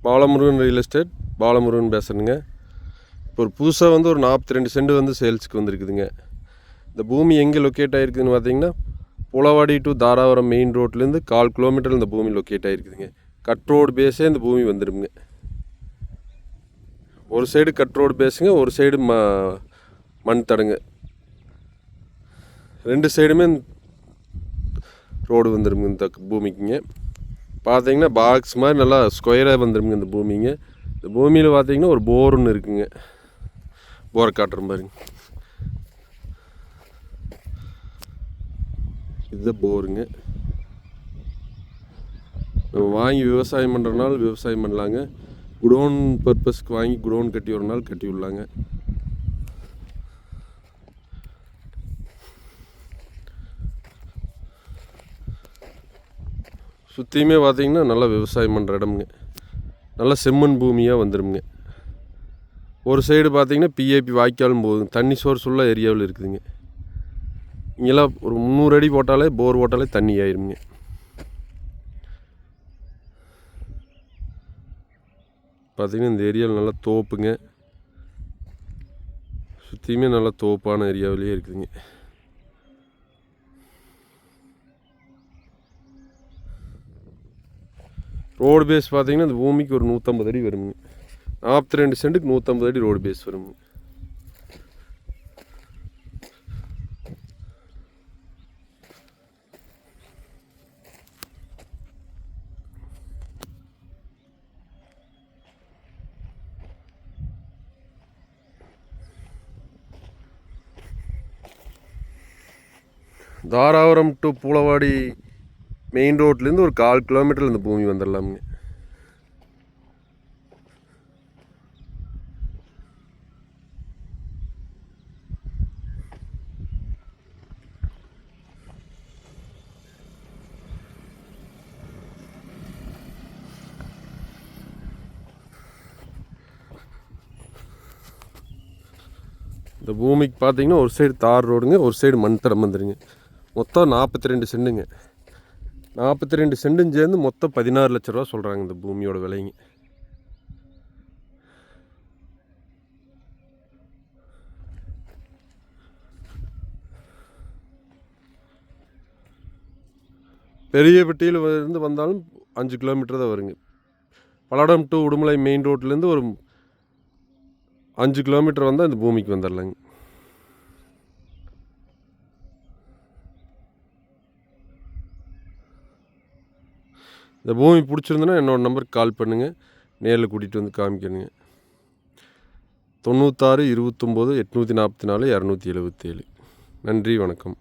Balamurugan real estate, Balamurugan பேசுகிறேங்க. இப்போ ஒரு புதுசாக ஒரு 42 சென்ட் சேல்ஸுக்கு வந்துருக்குதுங்க. இந்த பூமி எங்கே லொக்கேட் ஆகிருக்குதுன்னு பார்த்தீங்கன்னா, புலவாடி டு தாராபுரம் மெயின் ரோட்லேருந்து 1/4 கிலோமீட்டர் இந்த பூமி லொக்கேட் ஆகிருக்குதுங்க. கட் ரோடு பேஸே இந்த பூமி வந்துடுங்க. ஒரு சைடு கட் ரோடு பேஸுங்க, ஒரு சைடு மண் தடுங்க. 2 சைடுமே ரோடு வந்துடுங்க இந்த பூமிக்குங்க. பார்த்தீங்கன்னா பாக்ஸ் மாதிரி நல்லா ஸ்கொயராக வந்துடுங்க இந்த பூமிங்க. இந்த பூமியில் பார்த்தீங்கன்னா ஒரு போர் ஒன்று இருக்குங்க. போரை காட்டுற பாருங்க. இதுதான் போருங்க. வாங்கி விவசாயம் பண்ணுறனால விவசாயம் பண்ணலாங்க. குடோன் பர்பஸ்க்கு வாங்கி குடோன் கட்டி ஒரு நாள் கட்டி விடலாங்க. சுற்றியுமே பார்த்தீங்கன்னா நல்லா விவசாயம் பண்ணுற இடமுங்க. நல்லா செம்மண் பூமியாக வந்துடுங்க. ஒரு சைடு பார்த்தீங்கன்னா பிஏபி வாய்க்காலும் போகுதுங்க. தண்ணி சோர்ஸ் உள்ள ஏரியாவில் இருக்குதுங்க. இங்கெல்லாம் ஒரு 300 அடி போட்டாலே போர் போட்டாலே தண்ணி ஆயிருங்க. பார்த்திங்கன்னா இந்த ஏரியாவில் நல்லா தோப்புங்க. சுற்றியுமே நல்லா தோப்பான ஏரியாவிலேயே இருக்குதுங்க. ரோடு பேஸ் பார்த்திங்கன்னா இந்த பூமிக்கு ஒரு 150 அடி வருங்க. 42 சென்ட்டுக்கு 150 அடி ரோடு பேஸ் வருங்க. தாராபுரம் டு பூலவாடி மெயின் ரோட்லேருந்து ஒரு 1/4 கிலோமீட்டரில் இந்த பூமி வந்துடலாமுங்க. இந்த பூமிக்கு பார்த்தீங்கன்னா ஒரு சைடு தார் ரோடுங்க, ஒரு சைடு மண் தடம் வந்துடுங்க. மொத்தம் 42 சென்ட்டுங்க. 42 சென்டும் சேர்ந்து மொத்தம் 16 லட்ச ரூபா சொல்கிறாங்க இந்த பூமியோட விலைங்க. பெரியப்பட்டியில் இருந்து வந்தாலும் 5 கிலோமீட்டர் தான் வருங்க. பல்லடம் டு உடுமலை மெயின் ரோட்லேருந்து ஒரு 5 கிலோமீட்டர் வந்தால் இந்த பூமிக்கு வந்துடலாங்க. இந்த பூமி பிடிச்சிருந்துன்னா என்னோடய நம்பருக்கு கால் பண்ணுங்கள். நேரில் கூட்டிகிட்டு வந்து காமிக்கணுங்க. 96 29 844 277. நன்றி, வணக்கம்.